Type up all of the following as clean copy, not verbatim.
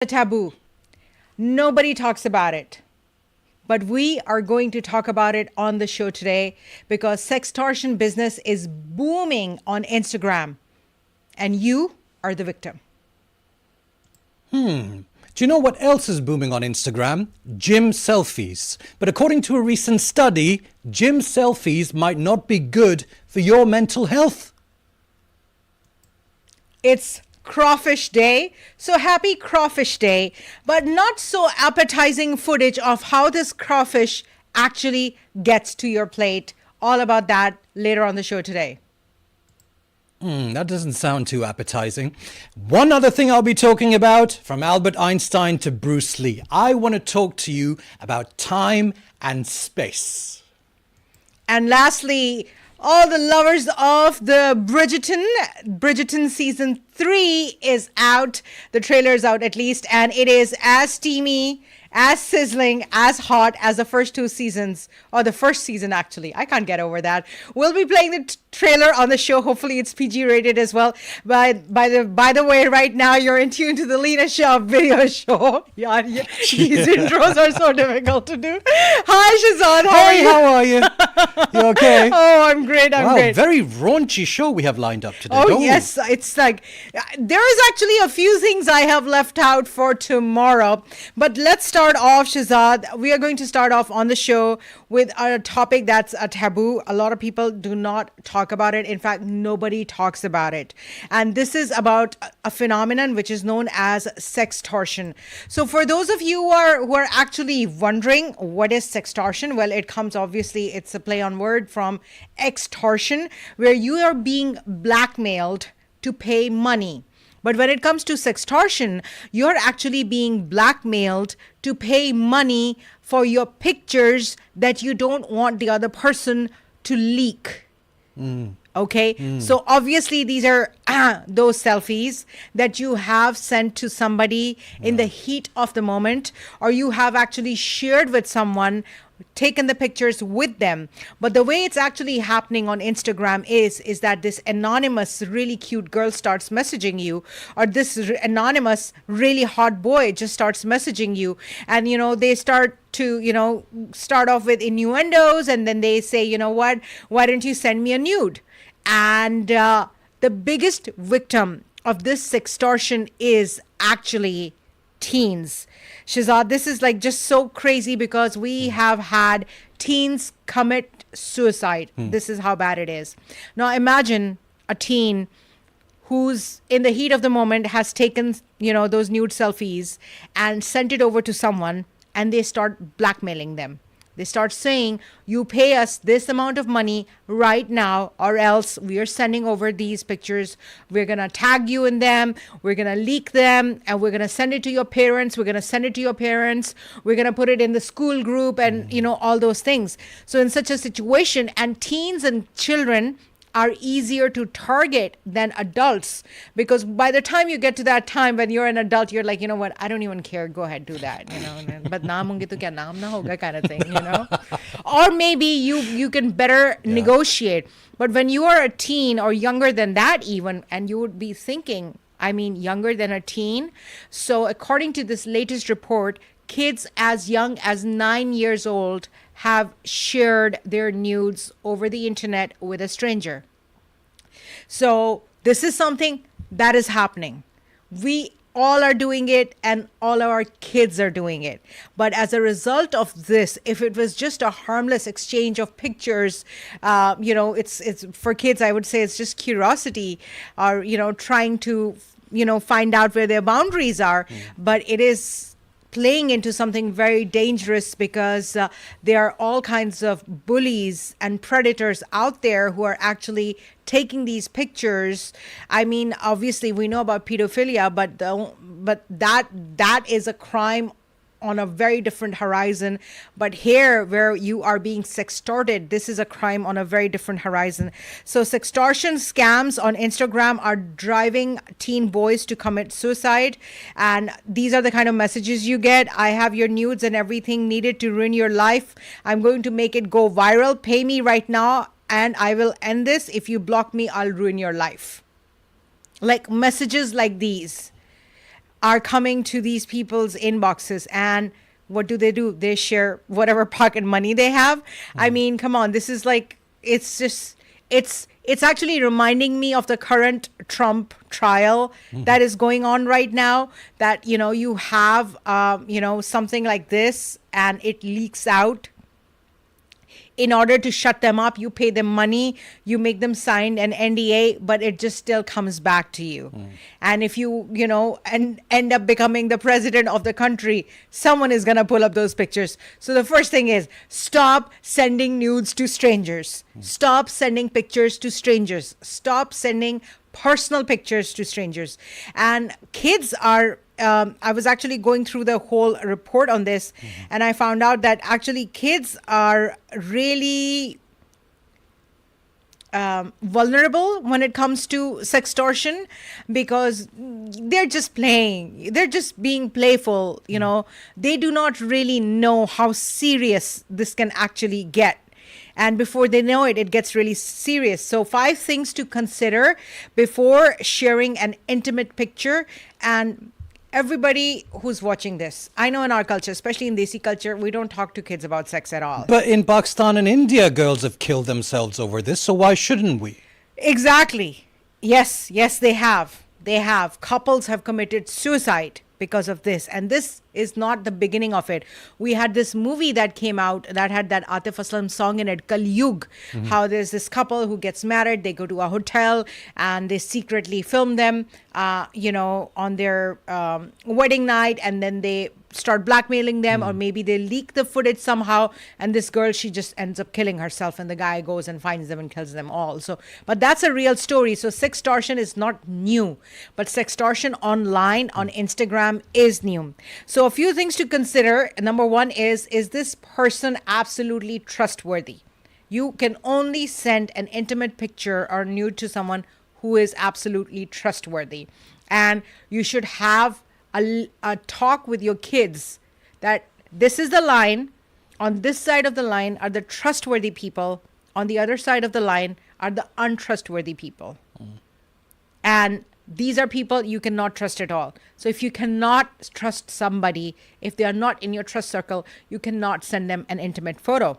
A taboo. Nobody talks about it. But we are going to talk about it on the show today because sextortion business is booming on Instagram. And you are the victim. Do you know what else is booming on Instagram? GymSelfies. But according to a recent study, GymSelfies might not be good for your mental health. It's Crawfish Day. So happy Crawfish Day, but not so appetizing footage of how this crawfish actually gets to your plate. All about that later on the show today. That doesn't sound too appetizing. One other thing I'll be talking about, from Albert Einstein to Brucelee. I want to talk to you about time and space. And lastly, all the lovers of the Bridgerton season 3 is out. The trailer is out at least, and it is as steamy, as sizzling, as hot as the first two seasons, or the first season actually. I can't get over that. We'll be playing the trailer on the show. Hopefully it's PG rated as well. But by the way, right now you're in tune to the Leena Shah Video Show. Yeah, these intros are so difficult to do. Hi Schehzad, How are you? You okay? Oh, I'm great. I'm great. Very raunchy show we have lined up today. Oh, yes. It's like there is actually a few things I have left out for tomorrow. But let's start off, Schehzad. We are going to start off on the show with a topic that's a taboo. A lot of people do not talk about it. In fact, nobody talks about it. And this is about a phenomenon which is known as sextortion. So for those of you who are actually wondering what is sextortion, well, it comes obviously, it's a play on word from extortion, where you are being blackmailed to pay money. But when it comes to sextortion, you're actually being blackmailed to pay money for your pictures that you don't want the other person to leak. Okay, so obviously these are those selfies that you have sent to somebody in the heat of the moment, or you have actually shared with someone, taken the pictures with them. But the way it's actually happening on Instagram is that this anonymous really cute girl starts messaging you, or this anonymous really hot boy just starts messaging you, and they start to start off with innuendos, and then they say, you know what, why don't you send me a nude? And the biggest victim of this sextortion is actually teens. Schehzad, this is like just so crazy because we have had teens commit suicide. This is how bad it is. Now imagine a teen who's in the heat of the moment has taken, those nude selfies and sent it over to someone, and they start blackmailing them. They start saying, you pay us this amount of money right now, or else we are sending over these pictures. We're going to tag you in them. We're going to leak them, and we're going to send it to your parents. We're going to send it to your parents. We're going to put it in the school group and, all those things. So in such a situation, and teens and children are easier to target than adults, because by the time you get to that time when you're an adult, you're like, you know what, I don't even care, go ahead, do that, but naam honge to kya naam na hoga kind of thing, or maybe you can better negotiate. But when you are a teen or younger than that even, and you would be thinking, younger than a teen. So according to this latest report, kids as young as 9 years old have shared their nudes over the internet with a stranger. So this is something that is happening. We all are doing it, and all our kids are doing it. But as a result of this, if it was just a harmless exchange of pictures, it's for kids, I would say it's just curiosity, or, trying to, find out where their boundaries are. But it is playing into something very dangerous, because there are all kinds of bullies and predators out there who are actually taking these pictures. Obviously we know about pedophilia, but that is a crime on a very different horizon. But here, where you are being sextorted, this is a crime on a very different horizon. So sextortion scams on Instagram are driving teen boys to commit suicide. And these are the kind of messages you get. I have your nudes and everything needed to ruin your life. I'm going to make it go viral. Pay me right now and I will end this. If you block me, I'll ruin your life. Like messages like these. are coming to these people's inboxes, and what do? They share whatever pocket money they have. I mean, come on, this is like, it's just, it's actually reminding me of the current Trump trial that is going on right now, that, you have, something like this and it leaks out. In order to shut them up, you pay them money, you make them sign an NDA, but it just still comes back to you. And if you, and end up becoming the president of the country, someone is going to pull up those pictures. So the first thing is, stop sending nudes to strangers. Stop sending pictures to strangers. Stop sending personal pictures to strangers. And kids are, I was actually going through the whole report on this, and I found out that actually kids are really vulnerable when it comes to sextortion, because they're just playing. They're just being playful, They do not really know how serious this can actually get. And before they know it, it gets really serious. So 5 things to consider before sharing an intimate picture. And everybody who's watching this, I know in our culture, especially in desi culture, we don't talk to kids about sex at all. But in Pakistan and India, girls have killed themselves over this, so why shouldn't we? Exactly. Yes, they have. Couples have committed suicide because of this. And this is not the beginning of it. We had this movie that came out that had that Atif Aslam song in it, Kal Yug, how there's this couple who gets married, they go to a hotel and they secretly film them, on their wedding night, and then they start blackmailing them, or maybe they leak the footage somehow, and this girl, she just ends up killing herself, and the guy goes and finds them and kills them all. So, but that's a real story. So sextortion is not new, but sextortion online on Instagram is new. So a few things to consider. Number 1 is this person absolutely trustworthy? You can only send an intimate picture or nude to someone who is absolutely trustworthy. And you should have a talk with your kids that this is the line. On this side of the line are the trustworthy people. On the other side of the line are the untrustworthy people. And these are people you cannot trust at all. So if you cannot trust somebody, if they are not in your trust circle, you cannot send them an intimate photo.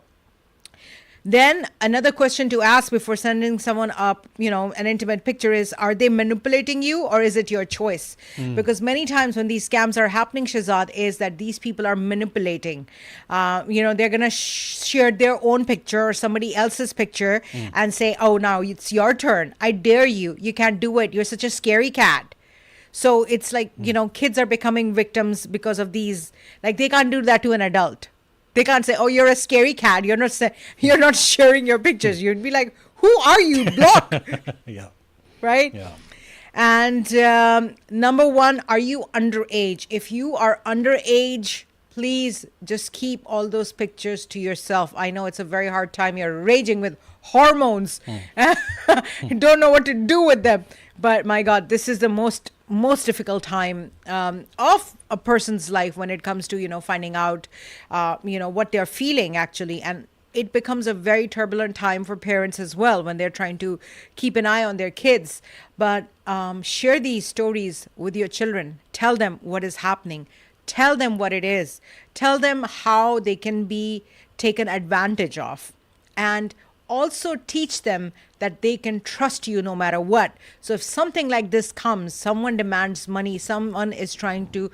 Then another question to ask before sending someone up, an intimate picture is, are they manipulating you or is it your choice? Because many times when these scams are happening, Schehzad, is that these people are manipulating. They're going to share their own picture or somebody else's picture and say, oh, now it's your turn. I dare you. You can't do it. You're such a scary cat. So it's like, kids are becoming victims because of these. Like, they can't do that to an adult. They can't say, oh, you're a scary cat. You're not sharing your pictures. You'd be like, who are you? Block. Yeah. Right? Yeah. And number 1, are you underage? If you are underage, please just keep all those pictures to yourself. I know it's a very hard time. You're raging with hormones. You don't know what to do with them. But my God, this is the most difficult time of a person's life when it comes to, finding out, what they're feeling actually. And it becomes a very turbulent time for parents as well when they're trying to keep an eye on their kids. But share these stories with your children. Tell them what is happening. Tell them what it is. Tell them how they can be taken advantage of. And also teach them that they can trust you no matter what. So if something like this comes, someone demands money, someone is trying to,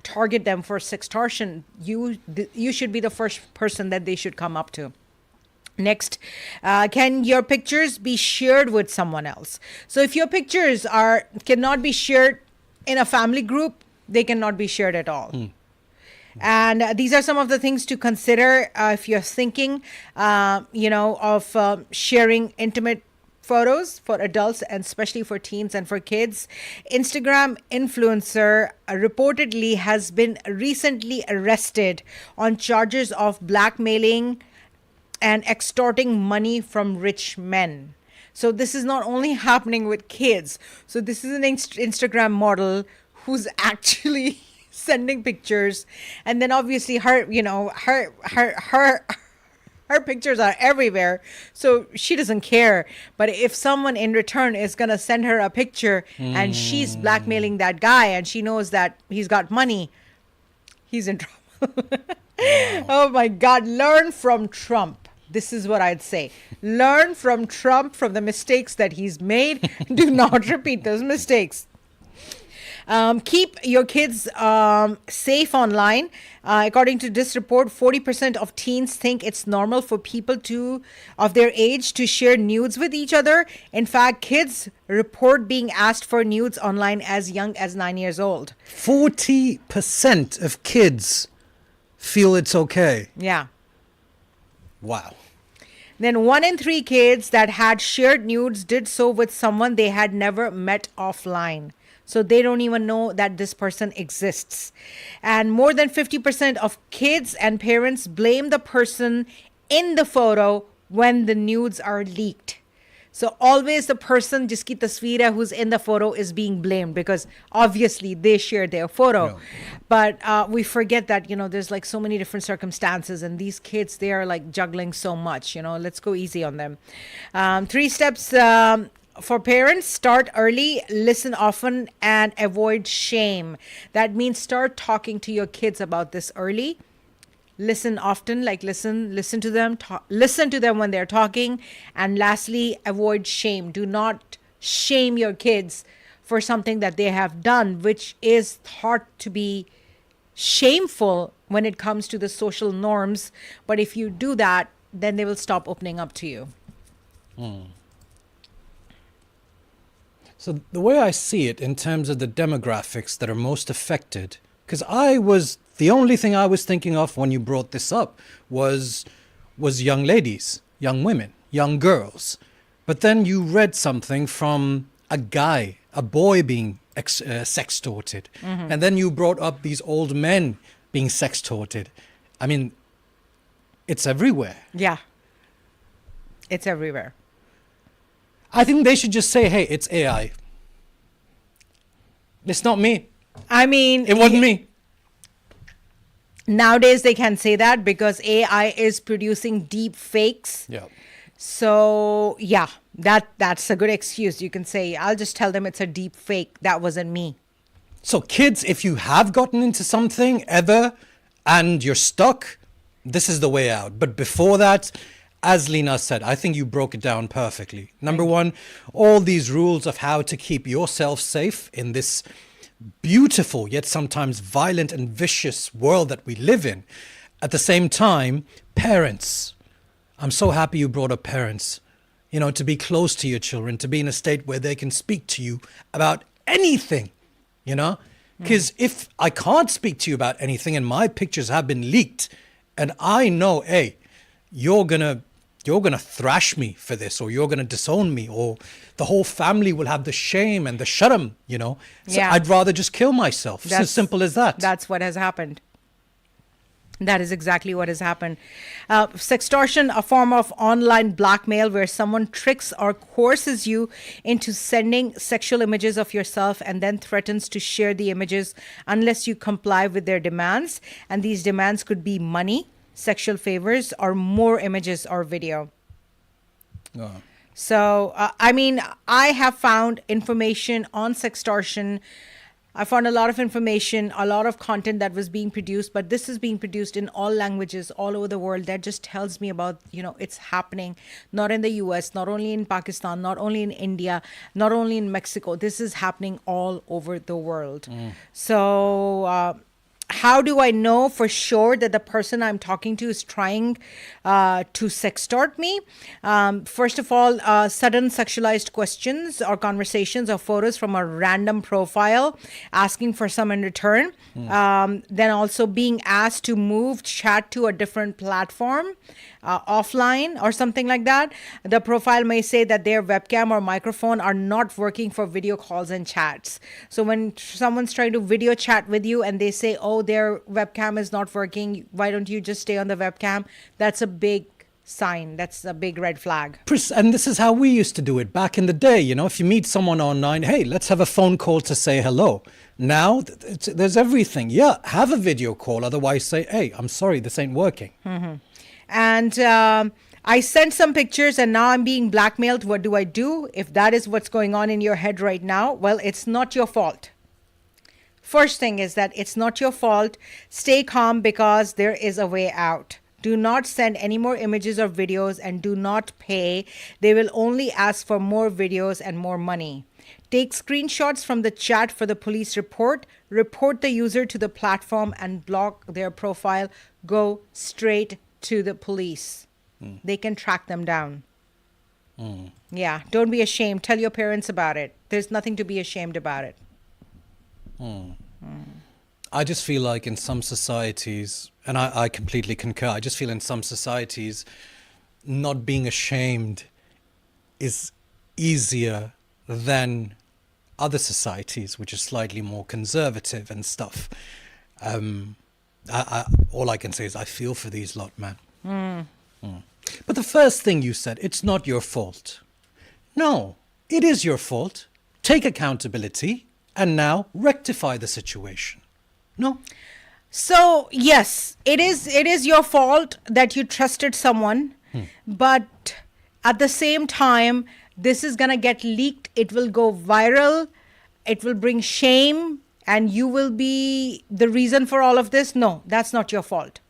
target them for sextortion, you should be the first person that they should come up to. Next, can your pictures be shared with someone else? So if your pictures cannot be shared in a family group, they cannot be shared at all. And these are some of the things to consider if you're thinking, of sharing intimate photos for adults and especially for teens and for kids. Instagram influencer reportedly has been recently arrested on charges of blackmailing and extorting money from rich men. So this is not only happening with kids. So this is an Instagram model who's actually sending pictures, and then obviously her Her pictures are everywhere, so she doesn't care. But if someone in return is gonna send her a picture and she's blackmailing that guy and she knows that he's got money, he's in trouble. Oh my God, learn from Trump. This is what I'd say. Learn from Trump, from the mistakes that he's made. Do not repeat those mistakes. Keep your kids safe online. According to this report, 40% of teens think it's normal for people of their age to share nudes with each other. In fact, kids report being asked for nudes online as young as 9 years old. 40% of kids feel it's okay. Yeah. Wow. Then 1 in 3 kids that had shared nudes did so with someone they had never met offline. So they don't even know that this person exists. And more than 50% of kids and parents blame the person in the photo when the nudes are leaked. So always the person, jiski tasveer hai, who's in the photo is being blamed because obviously they shared their photo. No. But we forget that, there's like so many different circumstances and these kids, they are like juggling so much, let's go easy on them. 3 steps for parents: start early, listen often, and avoid shame. That means start talking to your kids about this early. Listen often, like listen to them, listen to them when they're talking. And lastly, avoid shame. Do not shame your kids for something that they have done, which is thought to be shameful when it comes to the social norms. But if you do that, then they will stop opening up to you. So the way I see it in terms of the demographics that are most affected, because the only thing I was thinking of when you brought this up was young ladies, young women, young girls. But then you read something from a boy being sextorted. And then you brought up these old men being sextorted. I mean, it's everywhere. Yeah. It's everywhere. I think they should just say, hey, it's AI. It's not me. I mean, It wasn't me. Nowadays they can say that because AI is producing deep fakes. Yeah. So yeah, that's a good excuse. You can say, I'll just tell them it's a deep fake. That wasn't me. So kids, if you have gotten into something ever and you're stuck, this is the way out. But before that, as Leena said, I think you broke it down perfectly. Number one, all these rules of how to keep yourself safe in this beautiful yet sometimes violent and vicious world that we live in. At the same time, parents. I'm so happy you brought up parents. To be close to your children, to be in a state where they can speak to you about anything, Because if I can't speak to you about anything and my pictures have been leaked and I know, hey, you're gonna thrash me for this, or you're gonna disown me, or the whole family will have the shame and the sharam, So Yeah. I'd rather just kill myself. It's as simple as that. That's what has happened. That is exactly what has happened. Sextortion, a form of online blackmail where someone tricks or coerces you into sending sexual images of yourself and then threatens to share the images unless you comply with their demands. And these demands could be money, sexual favors, or more images or video. Oh. So, I have found information on sextortion. I found a lot of information, a lot of content that was being produced, but this is being produced in all languages all over the world. That just tells me about, it's happening, not in the US, not only in Pakistan, not only in India, not only in Mexico. This is happening all over the world. So, how do I know for sure that the person I'm talking to is trying to sextort me? First of all, sudden sexualized questions or conversations or photos from a random profile asking for some in return. Then also being asked to move chat to a different platform offline or something like that. The profile may say that their webcam or microphone are not working for video calls and chats. So when someone's trying to video chat with you and they say, oh, their webcam is not working, why don't you just stay on the webcam? That's a big sign. That's a big red flag. And this is how we used to do it back in the day. If you meet someone online, hey, let's have a phone call to say hello. Now there's everything. Yeah, have a video call. Otherwise say, hey, I'm sorry, this ain't working. And I sent some pictures and now I'm being blackmailed. What do I do? If that is what's going on in your head right now, well, it's not your fault. First thing is that it's not your fault. Stay calm because there is a way out. Do not send any more images or videos and do not pay. They will only ask for more videos and more money. Take screenshots from the chat for the police report. Report the user to the platform and block their profile. Go straight to the police. They can track them down. Yeah, don't be ashamed. Tell your parents about it. There's nothing to be ashamed about it. I just feel like in some societies, and I completely concur, I just feel in some societies, not being ashamed is easier than other societies, which are slightly more conservative and stuff. All I can say is I feel for these lot, man. But the first thing you said, it's not your fault. No, it is your fault. Take accountability and now rectify the situation. No? So, yes, it is your fault that you trusted someone, but at the same time, this is going to get leaked. It will go viral. It will bring shame and you will be the reason for all of this. No, that's not your fault.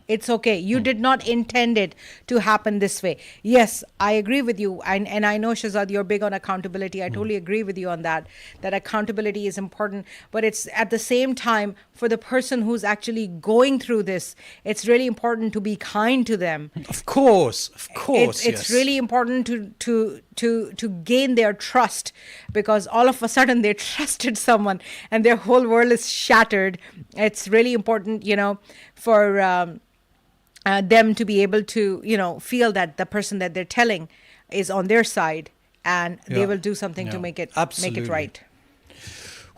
It's okay. You did not intend it to happen this way. Yes, I agree with you. And I know, Schehzad, you're big on accountability. I totally agree with you on that accountability is important. But it's at the same time, for the person who's actually going through this, it's really important to be kind to them. Of course, It's yes. really important to gain their trust, because all of a sudden they trusted someone and their whole world is shattered. It's really important, for them to be able to, feel that the person that they're telling is on their side, and they will do something to make it right.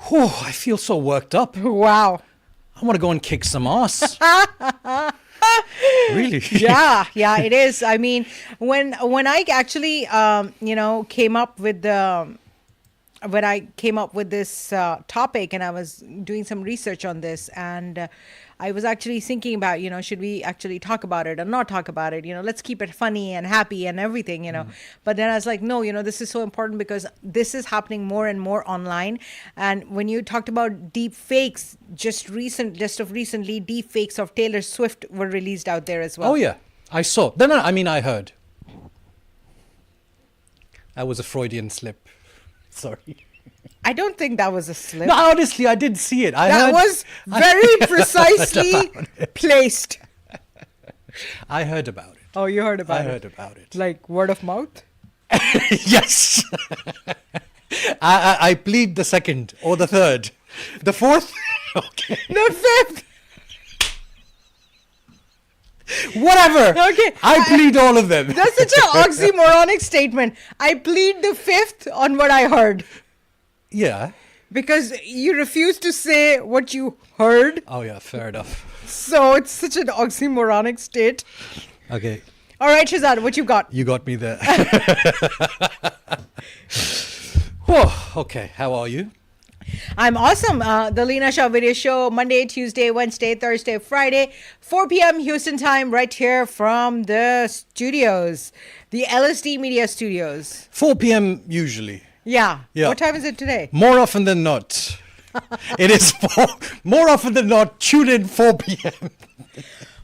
Whew, I feel so worked up. Wow. I want to go and kick some ass. Really? Yeah, it is. I mean, when I actually, came up with this topic, and I was doing some research on this, and I was actually thinking about, should we actually talk about it or not talk about it? Let's keep it funny and happy and everything, But then I was like, no, this is so important because this is happening more and more online. And when you talked about deep fakes, just recently, deep fakes of Taylor Swift were released out there as well. Oh, yeah. I saw. Then I heard. That was a Freudian slip. Sorry. I don't think that was a slip. No, honestly, I did see it. That was very precisely placed. I heard about it. Oh, you heard about it? I heard about it. Like word of mouth? Yes. I plead the second or the third. The fourth? Okay. The fifth? Whatever. Okay. I plead all of them. That's such an oxymoronic statement. I plead the fifth on what I heard. Yeah. Because you refuse to say what you heard. Oh, yeah, fair enough. So it's such an oxymoronic state. Okay. All right, Schehzad, what you got? You got me there. Whoa, okay, how are you? I'm awesome. The Leena Shah Video Show, Monday, Tuesday, Wednesday, Thursday, Friday, 4 p.m. Houston time, right here from the studios, the LSD Media Studios. 4 p.m. usually. Yeah. Yeah. What time is it today? More often than not. It is more often than not, tune in 4 p.m.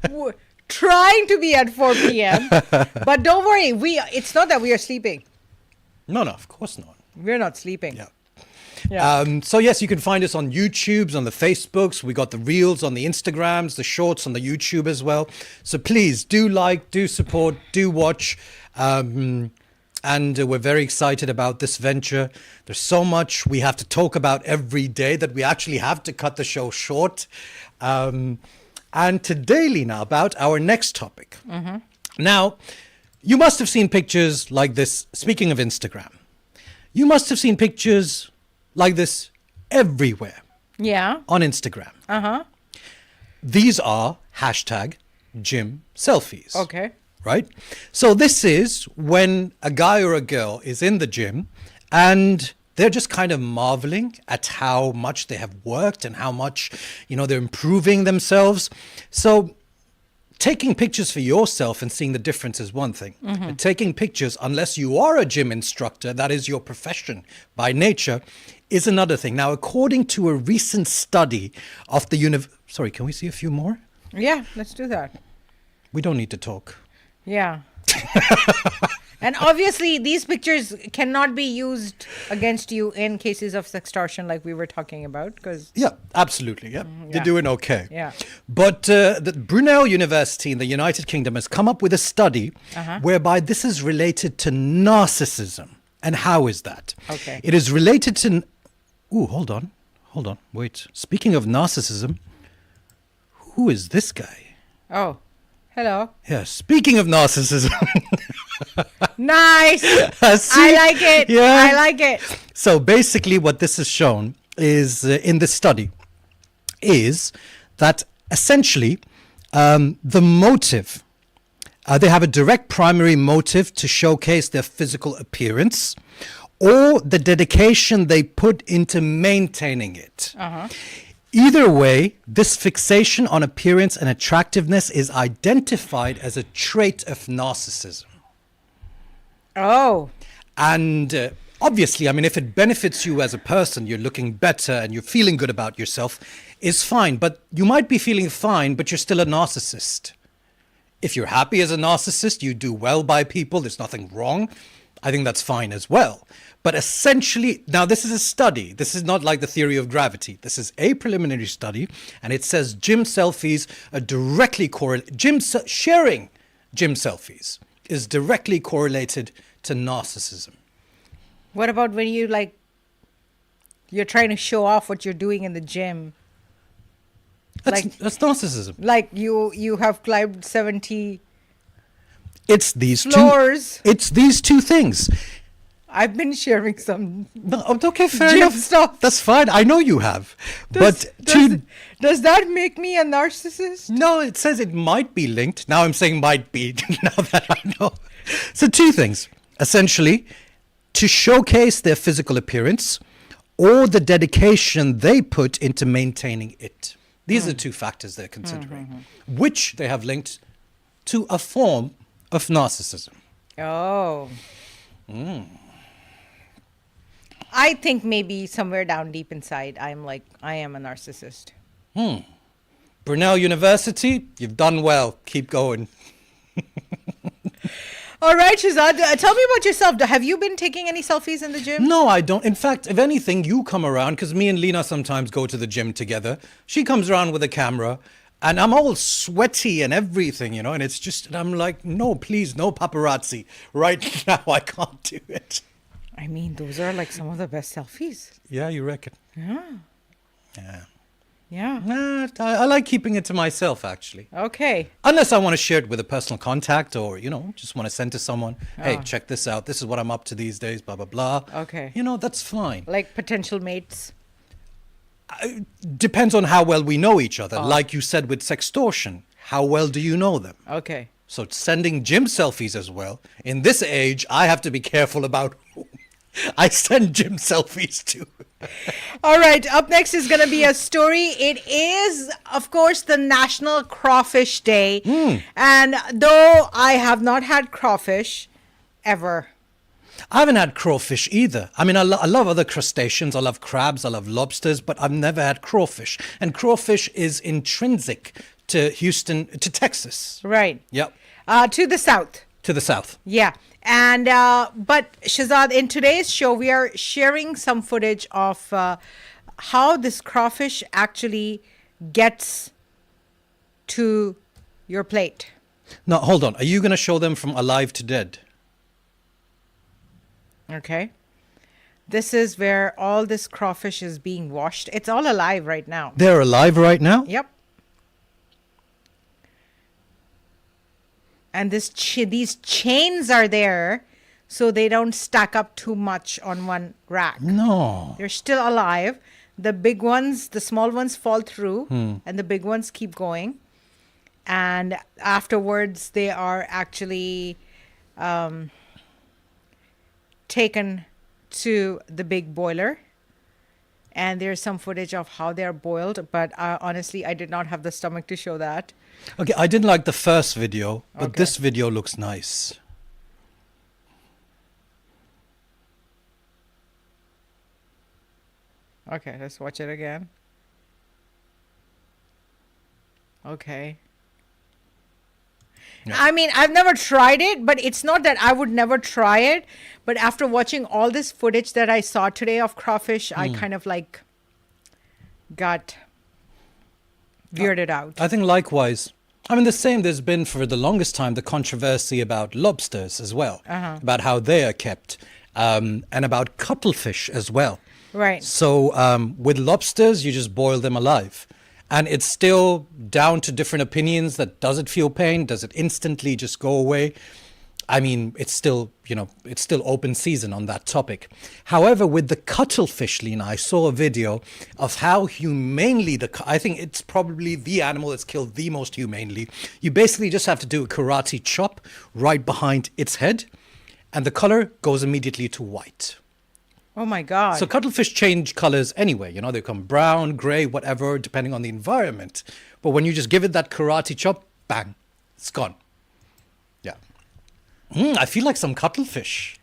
We're trying to be at 4 p.m. But don't worry, it's not that we are sleeping. No, of course not. We're not sleeping. Yeah. So yes, you can find us on YouTubes, on the Facebooks. We got the Reels on the Instagrams, the Shorts on the YouTube as well. So please do like, do support, do watch. And we're very excited about this venture. There's so much we have to talk about every day that we actually have to cut the show short. And today, Leena, about our next topic. Mm-hmm. Now, you must have seen pictures like this. Speaking of Instagram, you must have seen pictures like this everywhere. Yeah. On Instagram. Uh-huh. These are #GymSelfies. Okay. Right? So this is when a guy or a girl is in the gym and they're just kind of marveling at how much they have worked and how much, they're improving themselves. So taking pictures for yourself and seeing the difference is one thing. But taking pictures, unless you are a gym instructor, that is your profession by nature, is another thing. Now, according to a recent study of the Sorry, can we see a few more? Yeah, let's do that. We don't need to talk. Yeah. And obviously, these pictures cannot be used against you in cases of sextortion, like we were talking about, because Yeah, absolutely. Yeah, yeah. you're doing okay. Yeah. But the Brunel University in the United Kingdom has come up with a study whereby this is related to narcissism. And how is that? Okay. It is related to... Ooh, hold on. Wait. Speaking of narcissism, who is this guy? Oh, hello. Yeah, speaking of narcissism... Nice. See? I like it. Yeah. I like it. So basically what this has shown is, in this study, is that essentially the motive, they have a direct primary motive to showcase their physical appearance or the dedication they put into maintaining it. Either way, this fixation on appearance and attractiveness is identified as a trait of narcissism. Oh. And obviously, I mean, if it benefits you as a person, you're looking better and you're feeling good about yourself, is fine. But you might be feeling fine, but you're still a narcissist. If you're happy as a narcissist, you do well by people, there's nothing wrong. I think that's fine as well. But essentially, now this is a study. This is not like the theory of gravity. This is a preliminary study. And it says GymSelfies are directly correlated. Sharing GymSelfies is directly correlated to narcissism. What about when you're trying to show off what you're doing in the gym? That's narcissism. Like you have climbed 70 It's these floors. It's these two things. I've been sharing some No, okay, fair gym enough. stuff. That's fine. I know you have. Does that make me a narcissist? No, it says it might be linked. Now I'm saying might be, now that I know. So two things. Essentially, to showcase their physical appearance or the dedication they put into maintaining it. These are two factors they're considering, which they have linked to a form of narcissism. Oh. I think maybe somewhere down deep inside, I am a narcissist. Brunel University, you've done well. Keep going. All right, Schehzad, tell me about yourself. Have you been taking any selfies in the gym? No, I don't. In fact, if anything, you come around, because me and Leena sometimes go to the gym together. She comes around with a camera, and I'm all sweaty and everything, and it's just, and I'm like, no, please, no paparazzi. Right now, I can't do it. I mean, those are like some of the best selfies. Yeah, you reckon? Yeah. Yeah. Yeah. Nah, I like keeping it to myself, actually. Okay. Unless I want to share it with a personal contact or, just want to send to someone, hey, check this out. This is what I'm up to these days, blah, blah, blah. Okay. That's fine. Like potential mates. Depends on how well we know each other. Like you said with sextortion, how well do you know them? Okay. So sending gym selfies as well. In this age, I have to be careful about who I send gym selfies to. All right. Up next is going to be a story. It is, of course, the National Crawfish Day. And though I have not had crawfish ever. I haven't had crawfish either. I mean, I love other crustaceans. I love crabs. I love lobsters. But I've never had crawfish. And crawfish is intrinsic to Houston, to Texas. Right. Yep. To the south. To the south. Yeah. And but Schehzad, in today's show, we are sharing some footage of how this crawfish actually gets to your plate. Now, hold on. Are you going to show them from alive to dead? Okay. This is where all this crawfish is being washed. It's all alive right now. They're alive right now? Yep. And these chains are there so they don't stack up too much on one rack. No. They're still alive. The big ones, the small ones fall through and the big ones keep going. And afterwards, they are actually taken to the big boiler. and there's some footage of how they're boiled. But honestly, I did not have the stomach to show that. Okay, I didn't like the first video, but Okay. this video looks nice. Okay, let's watch it again. Okay. Yeah. I mean, I've never tried it, but it's not that I would never try it. But after watching all this footage that I saw today of crawfish, I kind of like got weirded out. I think likewise. I mean, the same, there's been for the longest time the controversy about lobsters as well, about how they are kept, and about cuttlefish as well. Right. So with lobsters, you just boil them alive. And it's still down to different opinions that does it feel pain? Does it instantly just go away? I mean, it's still, it's still open season on that topic. However, with the cuttlefish, Leena, I saw a video of how humanely I think it's probably the animal that's killed the most humanely. You basically just have to do a karate chop right behind its head, and the color goes immediately to white. Oh my God. So cuttlefish change colors anyway. They become brown, gray, whatever, depending on the environment. But when you just give it that karate chop, bang, it's gone. Yeah. I feel like some cuttlefish.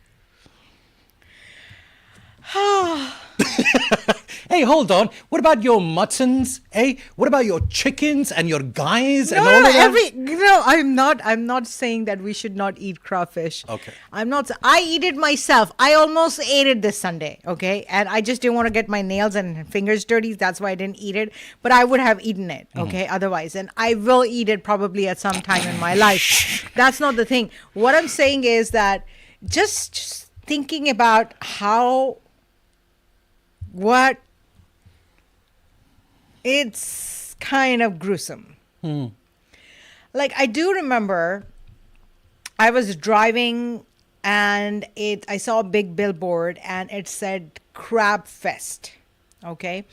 Hey, hold on. What about your muttons? Hey, what about your chickens and your guys and all of that? I'm not saying that we should not eat crawfish. Okay. I eat it myself. I almost ate it this Sunday, okay? And I just didn't want to get my nails and fingers dirty. That's why I didn't eat it. But I would have eaten it, okay? Otherwise. And I will eat it probably at some time in my life. That's not the thing. What I'm saying is that just thinking about it's kind of gruesome. Like, I do remember I was driving and I saw a big billboard and it said Crab Fest. Okay.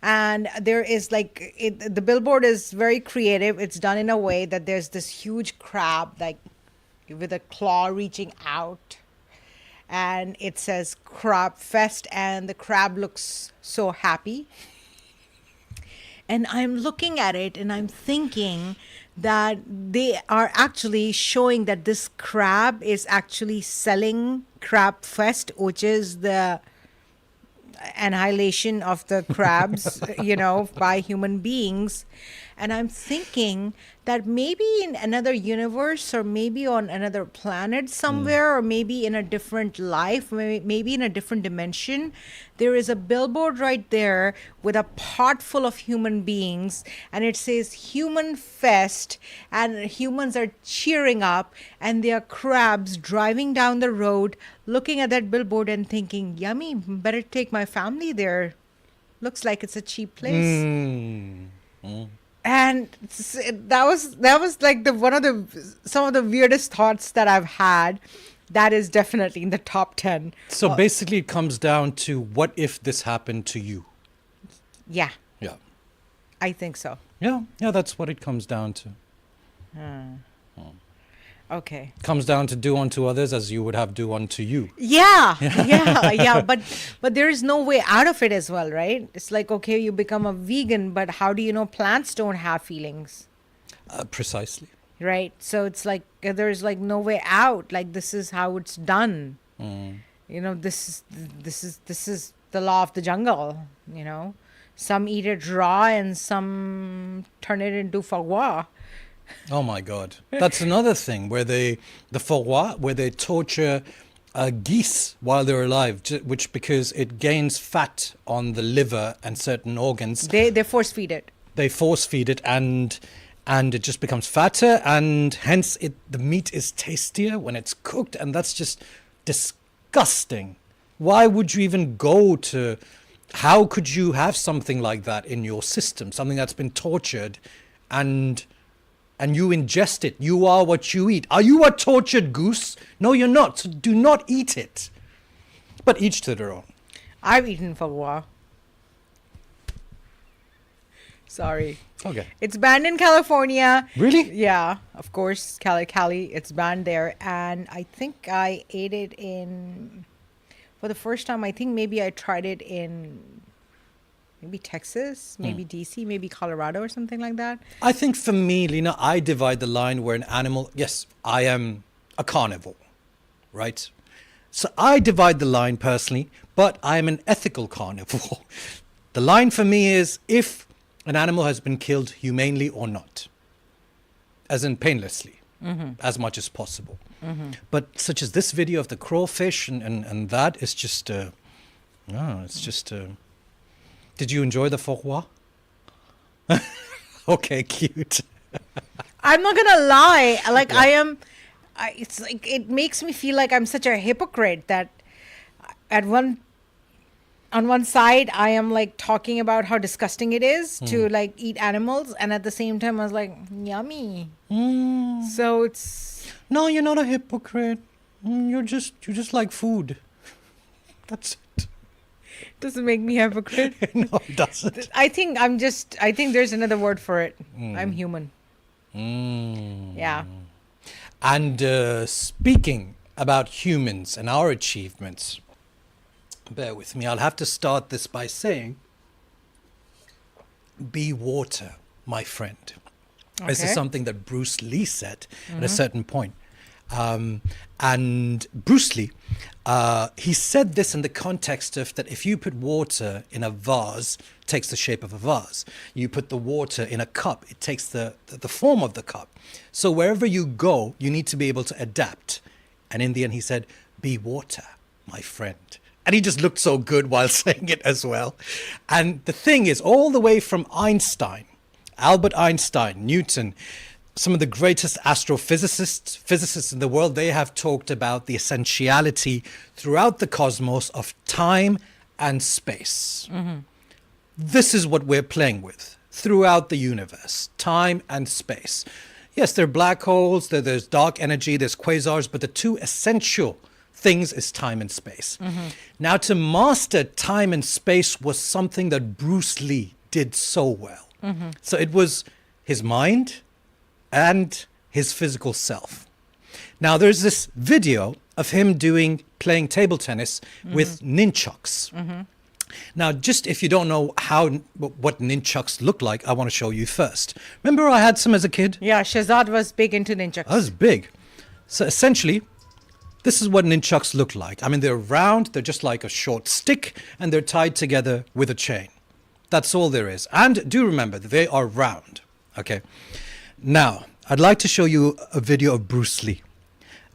And there is the billboard is very creative. It's done in a way that there's this huge crab, like with a claw reaching out. And it says Crab Fest, and the crab looks so happy. And I'm looking at it and I'm thinking that they are actually showing that this crab is actually selling Crab Fest, which is the annihilation of the crabs, by human beings. And I'm thinking that maybe in another universe, or maybe on another planet somewhere, or maybe in a different life, maybe in a different dimension, there is a billboard right there with a pot full of human beings, and it says Human Fest, and humans are cheering up, and there are crabs driving down the road, looking at that billboard and thinking, yummy, better take my family there. Looks like it's a cheap place. And that was like some of the weirdest thoughts that I've had. That is definitely in the top 10. So basically it comes down to, what if this happened to you? Yeah, Yeah. I think so. Yeah, that's what it comes down to. Okay. Comes down to do unto others as you would have do unto you. Yeah. But there is no way out of it as well, right? It's like, okay, you become a vegan, but how do you know plants don't have feelings? Precisely. Right? So it's like there's like no way out. Like, this is how it's done. This is the law of the jungle. Some eat it raw and some turn it into foie. Oh my God. That's another thing where the foie, where they torture geese while they're alive, which because it gains fat on the liver and certain organs. They force feed it. They force feed it, and it just becomes fatter, and hence the meat is tastier when it's cooked, and that's just disgusting. Why would you even how could you have something like that in your system, something that's been tortured, and you ingest it? You are what you eat. Are you a tortured goose? No, you're not. So do not eat it. But each to their own. I've eaten foie. Sorry. Okay. It's banned in California. Really? Yeah, of course. Cali, it's banned there. And I think I ate it for the first time, I think maybe I tried it in maybe Texas, maybe DC, maybe Colorado or something like that. I think for me, Leena, I divide the line where an animal, yes, I am a carnivore, right? So I divide the line personally, but I am an ethical carnivore. The line for me is if an animal has been killed humanely or not, as in painlessly, as much as possible. But such as this video of the crawfish and that is just, it's just, did you enjoy the foie? Okay, cute. I'm not gonna lie. Like it's like it makes me feel like I'm such a hypocrite that on one side I am like talking about how disgusting it is to like eat animals, and at the same time I was like yummy. So it's No, you're not a hypocrite. You just like food. That's it. doesn't make me a hypocrite. No, it doesn't. I think there's another word for it. I'm human. Yeah. And speaking about humans and our achievements, bear with me, I'll have to start this by saying, be water, my friend. This is Okay. something that Brucelee said at a certain point. And Brucelee, he said this in the context of that if you put water in a vase, it takes the shape of a vase. You put the water in a cup, it takes the form of the cup. So wherever you go, you need to be able to adapt. And in the end, he said, be water, my friend. And he just looked so good while saying it as well. And the thing is, all the way from Einstein, Albert Einstein, Newton, some of the greatest physicists in the world, they have talked about the essentiality throughout the cosmos of time and space. This is what we're playing with throughout the universe, time and space. Yes, there are black holes, there's dark energy, there's quasars, but the two essential things is time and space. Now, to master time and space was something that Bruce Lee did so well. So it was his mind and his physical self. Now, there's this video of him playing table tennis with nunchucks. Now, just if you don't know what nunchucks look like, I want to show you first. Remember I had some as a kid? Yeah, Shehzad was big into nunchucks. That was big. So essentially, this is what nunchucks look like. I mean, they're round, they're just like a short stick, and they're tied together with a chain. That's all there is. And do remember that they are round. Okay. Now, I'd like to show you a video of Bruce Lee.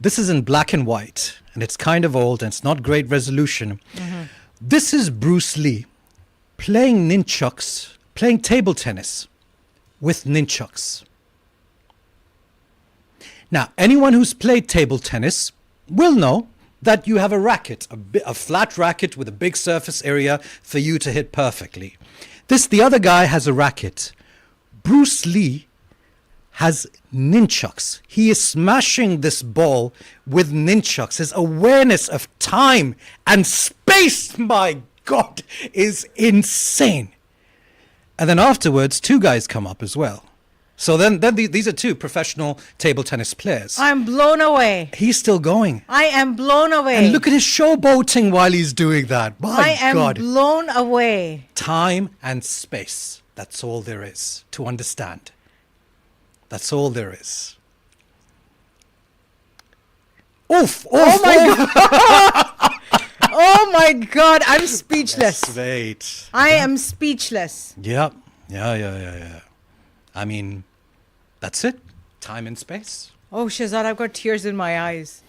This is in black and white, and it's kind of old, and it's not great resolution. This is Bruce Lee playing nunchucks, playing table tennis with nunchucks. Now, anyone who's played table tennis will know that you have a racket, a flat racket with a big surface area for you to hit perfectly. The other guy has a racket. Bruce Lee has nunchucks. He is smashing this ball with nunchucks. His awareness of time and space, my God, is insane. And then afterwards, two guys come up as well. So then these are two professional table tennis players. I'm blown away. He's still going. I am blown away. And look at his showboating while he's doing that. My I am God. blown away. Time and space. That's all there is to understand. That's all there is. Oof! Oh my God! Oh my God! I'm speechless. Wait. I am speechless. Yep. Yeah. I mean, that's it. Time and space. Oh, Shehzad, I've got tears in my eyes.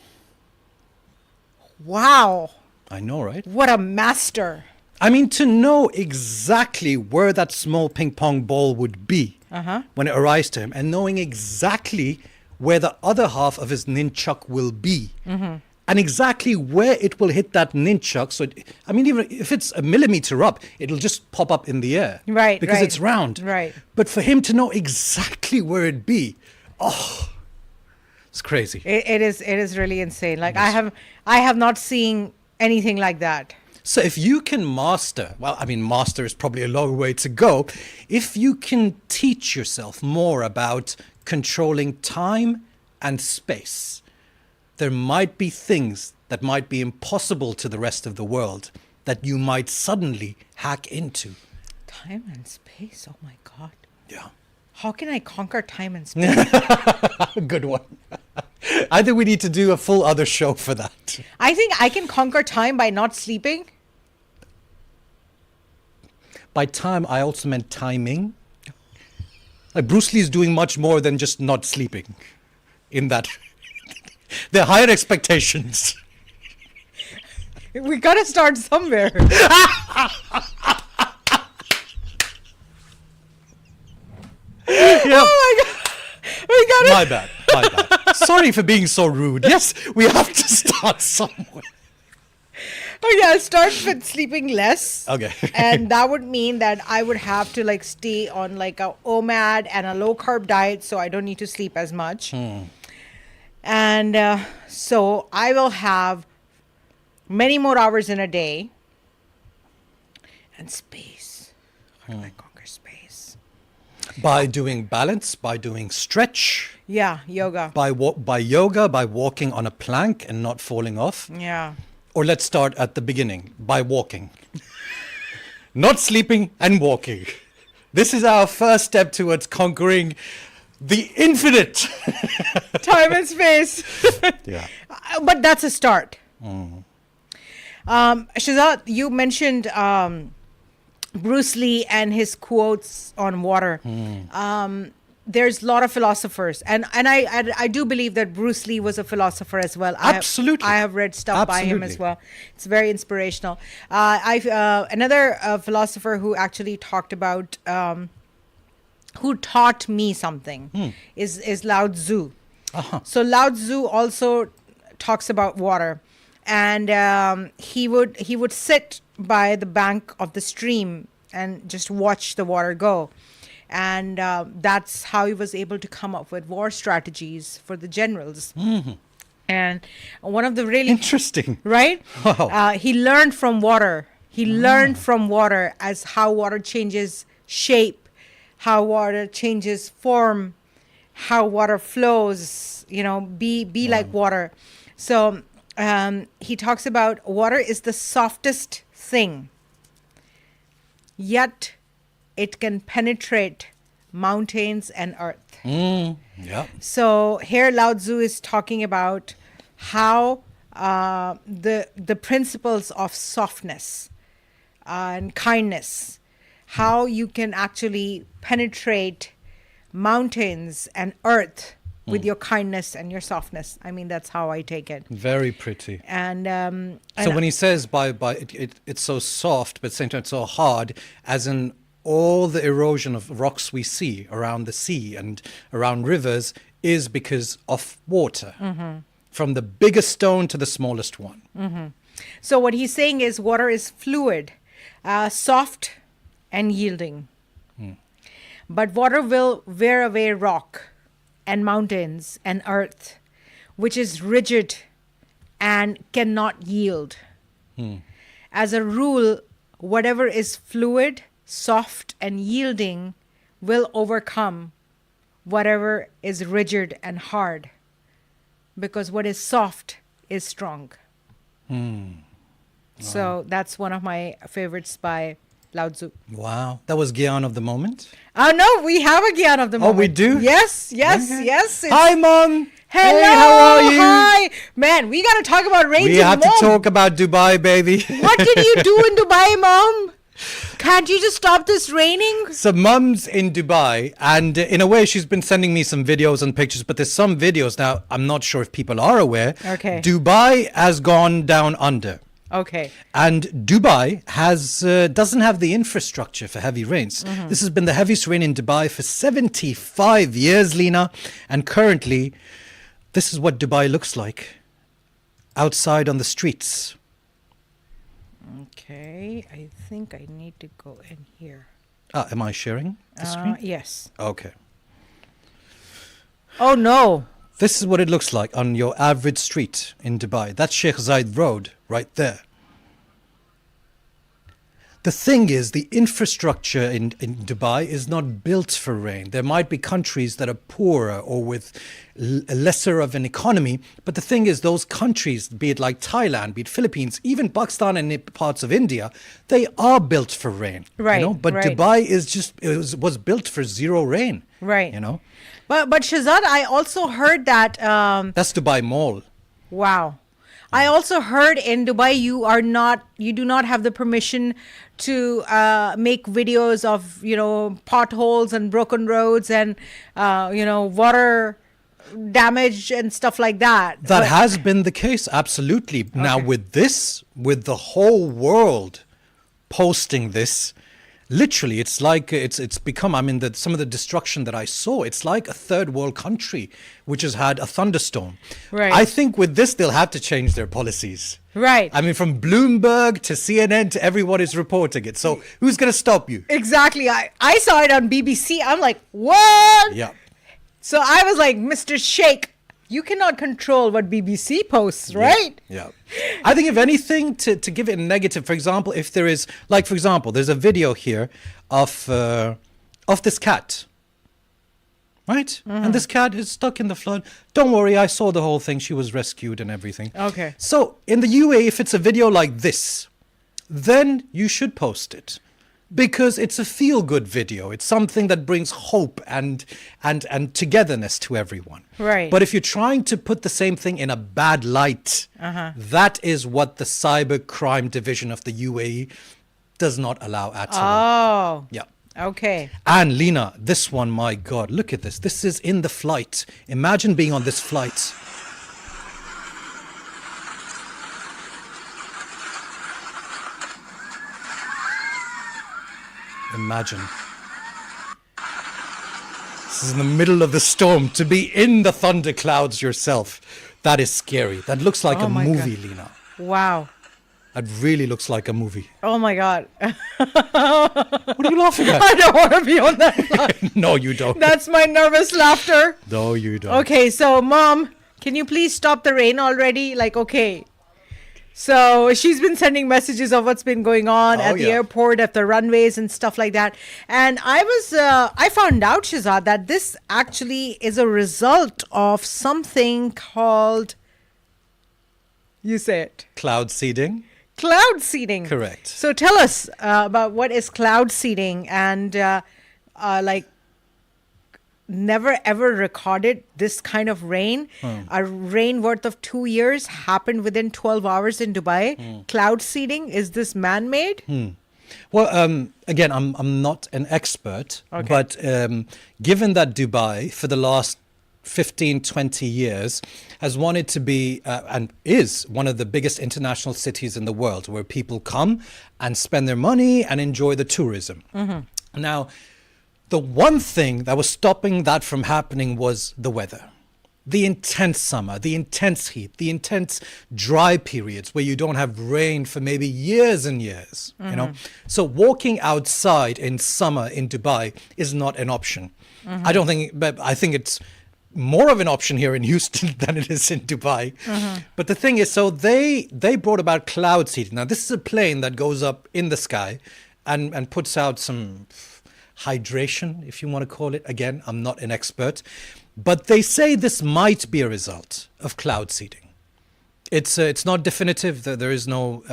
Wow. I know, right? What a master. I mean, to know exactly where that small ping pong ball would be when it arrives to him, and knowing exactly where the other half of his nunchuck will be, and exactly where it will hit that nunchuck. So, I mean, even if it's a millimeter up, it'll just pop up in the air. Right, because right. it's round. Right. But for him to know exactly where it'd be, it's crazy. It is really insane. Like I have not seen anything like that. So if you can master, well, I mean, master is probably a long way to go. If you can teach yourself more about controlling time and space, there might be things that might be impossible to the rest of the world that you might suddenly hack into. Time and space. Oh my God. Yeah. How can I conquer time and space? Good one. I think we need to do a full other show for that. I think I can conquer time by not sleeping. By time, I also meant timing. Like Bruce Lee is doing much more than just not sleeping in that. There are higher expectations. We gotta start somewhere. Yeah. Oh my God. We gotta. My bad. My bad. Sorry for being so rude. Yes, we have to start somewhere. Okay, I'll start with sleeping less. Okay. And that would mean that I would have to like stay on like a OMAD and a low carb diet, so I don't need to sleep as much. And so I will have many more hours in a day. And space. How do I conquer space? By doing balance, by doing stretch, Yeah, yoga. by yoga, by walking on a plank and not falling off. Yeah. Or let's start at the beginning, by walking. Not sleeping and walking. This is our first step towards conquering the infinite. Time and space. Yeah. But that's a start. Schehzad, you mentioned Bruce Lee and his quotes on water. There's a lot of philosophers, and I do believe that Bruce Lee was a philosopher as well. Absolutely. I have read stuff by him as well. It's very inspirational. Another philosopher who actually talked about who taught me something is Lao Tzu. So Lao Tzu also talks about water, and he would sit by the bank of the stream and just watch the water go. And that's how he was able to come up with war strategies for the generals. And one of the really Interesting. right, Wow. he learned from water. He learned from water as how water changes shape, how water changes form, how water flows. You know, be like water. So he talks about water is the softest thing, yet it can penetrate mountains and earth. Yeah. So here Lao Tzu is talking about how the principles of softness and kindness, how you can actually penetrate mountains and earth with your kindness and your softness. I mean, that's how I take it. Very pretty. And So when he says it's so soft, but at the same time it's so hard, as in all the erosion of rocks we see around the sea and around rivers is because of water, from the biggest stone to the smallest one. so what he's saying is water is fluid, soft and yielding. But water will wear away rock and mountains and earth, which is rigid and cannot yield. As a rule, whatever is fluid, soft and yielding will overcome whatever is rigid and hard, because what is soft is strong. So that's one of my favorites by Lao Tzu. Wow. That was Giyan of the moment. Oh no, we have a Giyan of the moment. We do? Yes. Okay. It's- Hi, Mom. Hello. Hey, how are you? Hi. Man, we got to talk about rain. We have to talk about Dubai, baby. What did you do in Dubai, Mom? Can't you just stop this raining? So Mum's in Dubai, and in a way she's been sending me some videos and pictures, but there's some videos now, I'm not sure if people are aware. Okay. Dubai has gone down under. Okay. And Dubai doesn't have the infrastructure for heavy rains. This has been the heaviest rain in Dubai for 75 years, Leena. And currently, this is what Dubai looks like outside on the streets. Okay. I think I need to go in here. Am I sharing the screen? Yes. Okay. Oh no. This is what it looks like on your average street in Dubai. That's Schehzad Road right there. The thing is, the infrastructure in Dubai is not built for rain. There might be countries that are poorer or with lesser of an economy, but the thing is, those countries, be it like Thailand, be it Philippines, even Pakistan and parts of India, they are built for rain. Right, But right. Dubai is was built for zero rain. Right. You know, But Shehzad, I also heard that that's Dubai Mall. wow. I also heard in Dubai you do not have the permission to make videos of, potholes and broken roads and water damage and stuff like that. That has been the case, absolutely. Now with the whole world posting this, literally, it's like it's become. I mean, some of the destruction that I saw, it's like a third world country which has had a thunderstorm. Right. I think with this, they'll have to change their policies. Right. I mean, from Bloomberg to CNN to everyone is reporting it. So who's going to stop you? Exactly. I saw it on BBC. I'm like, what? Yeah. So I was like, Mr. Sheikh, you cannot control what BBC posts, right? Yeah. I think if anything, to give it a negative, for example, if there is, like, for example, there's a video here of this cat, right? And this cat is stuck in the flood. Don't worry, I saw the whole thing. She was rescued and everything. Okay. So in the UAE, if it's a video like this, then you should post it. Because it's a feel-good video. It's something that brings hope and togetherness to everyone. Right. But if you're trying to put the same thing in a bad light, that is what the cyber crime division of the UAE does not allow at all. Oh. Yeah. Okay. And Leena, this one, my God, look at this. This is in the flight. Imagine being on this flight. Imagine. This is in the middle of the storm. To be in the thunderclouds yourself, that is scary. That looks like a my movie, God. Leena. Wow. That really looks like a movie. Oh my God. What are you laughing at? I don't want to be on that flight. No, you don't. That's my nervous laughter. No, you don't. Okay, so Mom, can you please stop the rain already? Like, okay. So she's been sending messages of what's been going on Oh, at the yeah. airport, at the runways and stuff like that. And I found out, Shehzad, that this actually is a result of something called, you say it, Cloud seeding? cloud seeding. Correct. So tell us about what is cloud seeding and like never ever recorded this kind of rain. A rain worth of 2 years happened within 12 hours in Dubai. Cloud seeding, is this man-made? Well, again, I'm not an expert, but given that Dubai, for the last 15, 20 years, has wanted to be and is one of the biggest international cities in the world where people come and spend their money and enjoy the tourism. Now, the one thing that was stopping that from happening was the weather. The intense summer, the intense heat, the intense dry periods where you don't have rain for maybe years and years, you know. So walking outside in summer in Dubai is not an option. I don't think, but I think it's more of an option here in Houston than it is in Dubai. But the thing is, so they brought about cloud seeding. Now, this is a plane that goes up in the sky and puts out some hydration, if you want to call it. Again, I'm not an expert, but they say this might be a result of cloud seeding. It's not definitive. There is no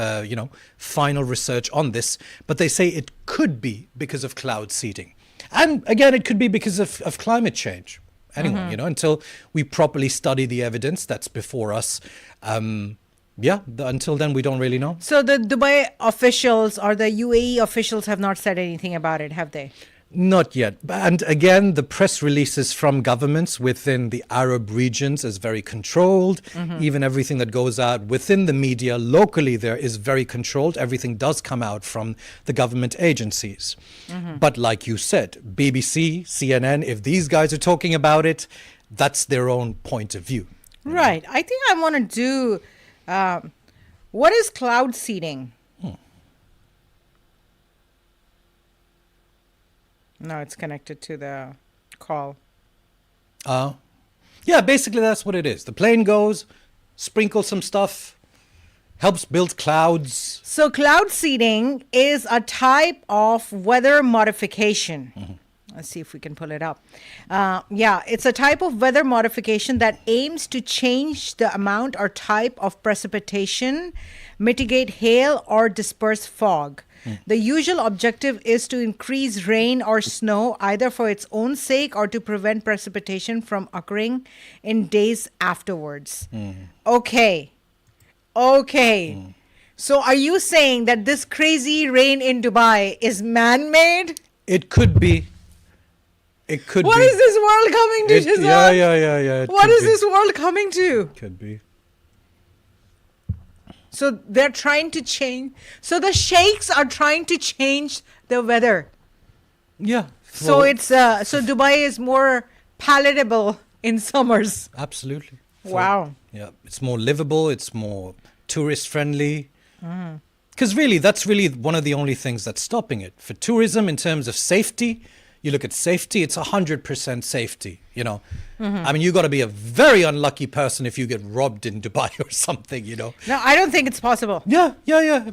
final research on this, but they say it could be because of cloud seeding, and again, it could be because of climate change. Anyway, until we properly study the evidence that's before us. Until then, we don't really know. So the Dubai officials or the UAE officials have not said anything about it, have they? Not yet. And again, the press releases from governments within the Arab regions is very controlled. Even everything that goes out within the media locally there is very controlled. Everything does come out from the government agencies. But like you said, BBC, CNN, if these guys are talking about it, that's their own point of view. Right. I think I want to do, what is cloud seeding? No, it's connected to the call. Yeah, basically that's what it is. The plane goes, sprinkle some stuff, helps build clouds. So cloud seeding is a type of weather modification. Let's see if we can pull it up. Yeah, it's a type of weather modification that aims to change the amount or type of precipitation, mitigate hail, or disperse fog. The usual objective is to increase rain or snow either for its own sake or to prevent precipitation from occurring in days afterwards. Okay. So are you saying that this crazy rain in Dubai is man-made? It could be. It could be. What is this world coming to, Shehzad? Yeah. What is this world coming to? Could be. So they're trying to change. So the sheikhs are trying to change the weather. Yeah. So it's so Dubai is more palatable in summers. Absolutely. Wow. Yeah, it's more livable. It's more tourist friendly. Because really, that's really one of the only things that's stopping it. For tourism, in terms of safety, you look at safety, it's 100% safety, you know. I mean, you got to be a very unlucky person if you get robbed in Dubai or something, you know. No, I don't think it's possible. Yeah.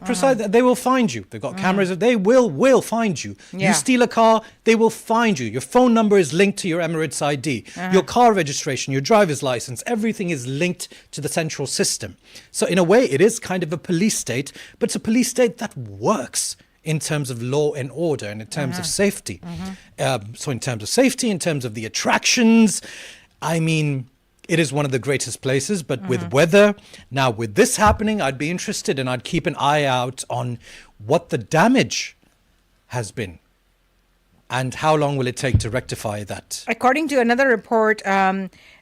Precisely. They will find you. They've got cameras. They will find you. Yeah. You steal a car, they will find you. Your phone number is linked to your Emirates ID. Your car registration, your driver's license, everything is linked to the central system. So in a way, it is kind of a police state, but it's a police state that works in terms of law and order and in terms of safety. So in terms of safety, in terms of the attractions, I mean, it is one of the greatest places, but with weather, now with this happening, I'd be interested and I'd keep an eye out on what the damage has been and how long will it take to rectify that. According to another report,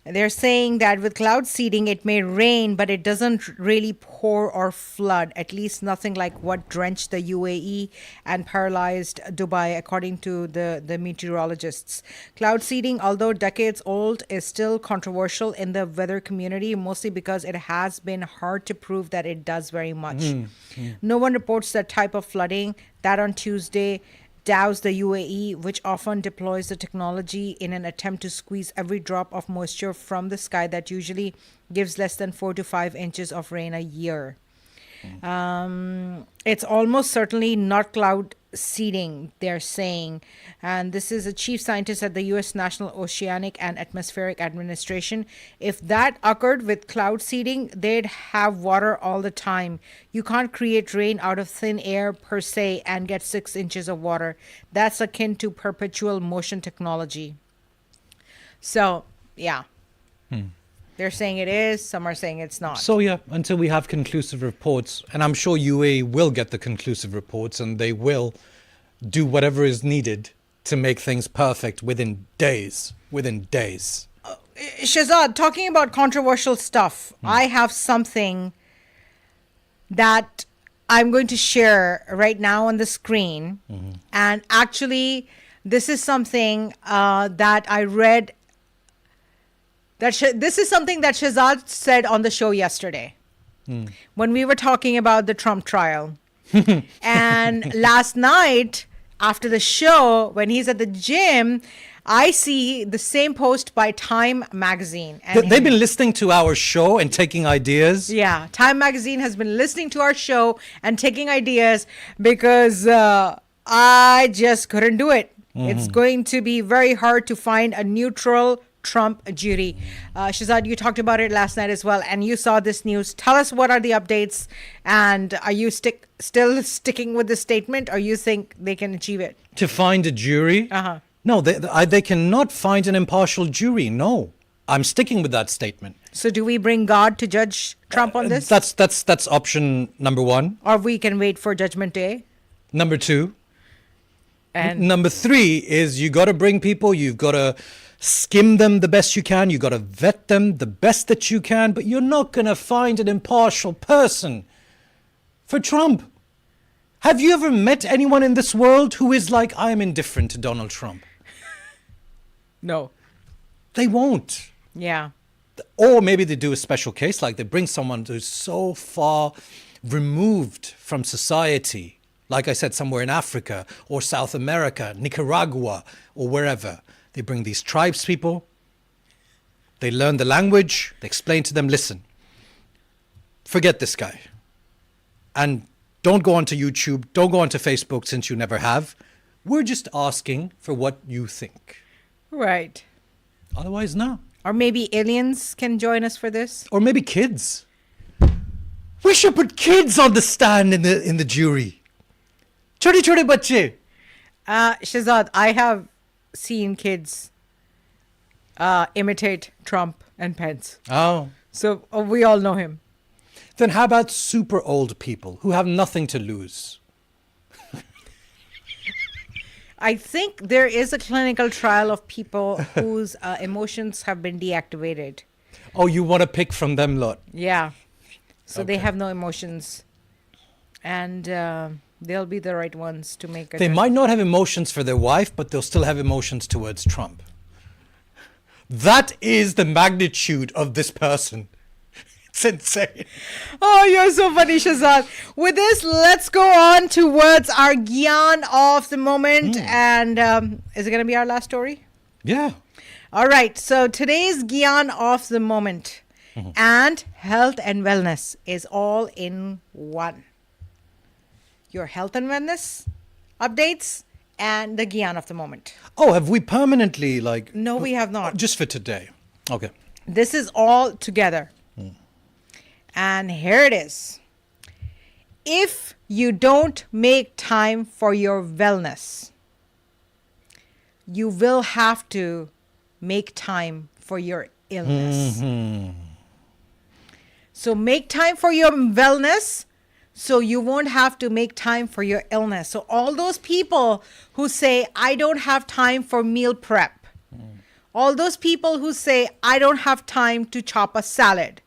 they're saying that with cloud seeding, it may rain, but it doesn't really pour or flood, at least nothing like what drenched the UAE and paralyzed Dubai, according to the meteorologists. Cloud seeding, although decades old, is still controversial in the weather community, mostly because it has been hard to prove that it does very much. No one reports that type of flooding. That on Tuesday doused the UAE, which often deploys the technology in an attempt to squeeze every drop of moisture from the sky that usually gives less than 4 to 5 inches of rain a year. It's almost certainly not cloud seeding, they're saying. And this is a chief scientist at the U.S. National Oceanic and Atmospheric Administration. If that occurred with cloud seeding, they'd have water all the time. You can't create rain out of thin air per se and get 6 inches of water. That's akin to perpetual motion technology. So, yeah. They're saying it is, some are saying it's not. So yeah, until we have conclusive reports, and I'm sure UAE will get the conclusive reports and they will do whatever is needed to make things perfect within days. Shehzad, talking about controversial stuff, I have something that I'm going to share right now on the screen. And actually, this is something that I read. This is something that Schehzad said on the show yesterday when we were talking about the Trump trial. And last night after the show, when he's at the gym, I see the same post by Time Magazine. And They've been listening to our show and taking ideas. Yeah, Time Magazine has been listening to our show and taking ideas because I just couldn't do it. It's going to be very hard to find a neutral Trump jury. Shehzad, you talked about it last night as well, and you saw this news. Tell us what are the updates, and are you still sticking with the statement, or you think they can achieve it? To find a jury? No, they cannot find an impartial jury. No, I'm sticking with that statement. So do we bring God to judge Trump on this? That's option number one. Or we can wait for Judgment Day? Number two. And number three is you got to bring people, you've got to skim them the best you can, you got to vet them the best that you can, but you're not going to find an impartial person for Trump. Have you ever met anyone in this world who is like, I am indifferent to Donald Trump? No. They won't. Yeah. Or maybe they do a special case, like they bring someone who's so far removed from society, like I said, somewhere in Africa or South America, Nicaragua or wherever. They bring these tribes people, they learn the language, they explain to them, listen, forget this guy. And don't go onto YouTube. Don't go onto Facebook since you never have. We're just asking for what you think. Right. Otherwise, no. Or maybe aliens can join us for this. Or maybe kids. We should put kids on the stand in the jury. Chote chote bacche. Schehzad, I have seen kids imitate Trump and Pence. Oh. So we all know him. Then how about super old people who have nothing to lose? I think there is a clinical trial of people whose emotions have been deactivated. Oh, you want to pick from them lot? Yeah. So they Okay. have no emotions. And they'll be the right ones to make a They might not have emotions for their wife, but they'll still have emotions towards Trump. That is the magnitude of this person. It's insane. Oh, you're so funny, Schehzad. With this, let's go on towards our Giyan of the moment. And is it going to be our last story? Yeah. All right. So today's Giyan of the moment and health and wellness is all in one. Your health and wellness updates and the Giyan of the moment. Oh, have we permanently No, we have not. just for today? Okay. This is all together. And here it is. If you don't make time for your wellness, you will have to make time for your illness. So make time for your wellness so you won't have to make time for your illness. So all those people who say, I don't have time for meal prep. All those people who say, I don't have time to chop a salad.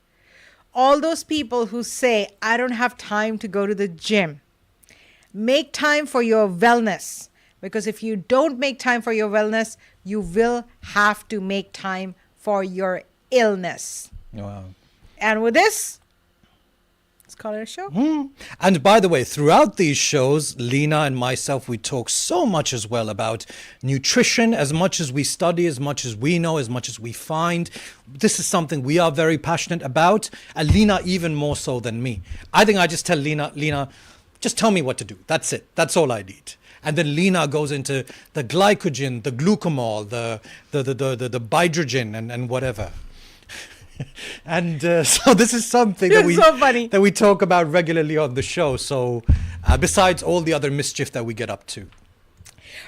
All those people who say, I don't have time to go to the gym. Make time for your wellness. Because if you don't make time for your wellness, you will have to make time for your illness. Wow. And with this, let's call it a show. And by the way, throughout these shows, Leena and myself, we talk so much as well about nutrition, as much as we study, as much as we know, as much as we find. This is something we are very passionate about, and Leena even more so than me. I think I just tell Leena, just tell me what to do. That's it. That's all I need. And then Leena goes into the glycogen, the glucomol, the bidrogen, and whatever. And so this is something You're so funny. that we talk about regularly on the show. So besides all the other mischief that we get up to.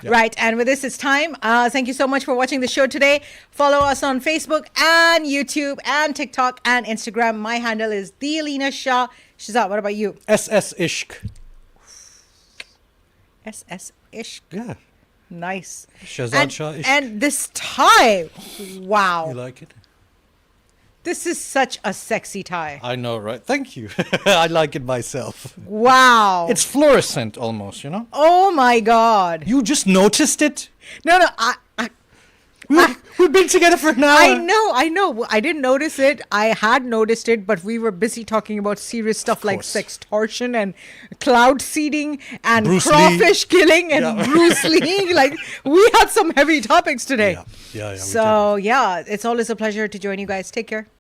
Yeah. Right. And with this, it's time. Thank you so much for watching the show today. Follow us on Facebook and YouTube and TikTok and Instagram. My handle is the Leena Shah. Schehzad, what about you? SS Ishq. SS Ishq. Yeah. Nice. Schehzad Shah Ishq. And this tie. Wow. You like it? This is such a sexy tie. I know, right? Thank you. I like it myself. Wow. It's fluorescent almost, you know? Oh my God. You just noticed it? No, We've been together for an hour. I know. I didn't notice it. I had noticed it, but we were busy talking about serious stuff like course. sextortion and cloud seeding and Brucelee. crawfish killing and Yeah. Brucelee. Like, we had some heavy topics today. Yeah, we So, yeah, it's always a pleasure to join you guys. Take care.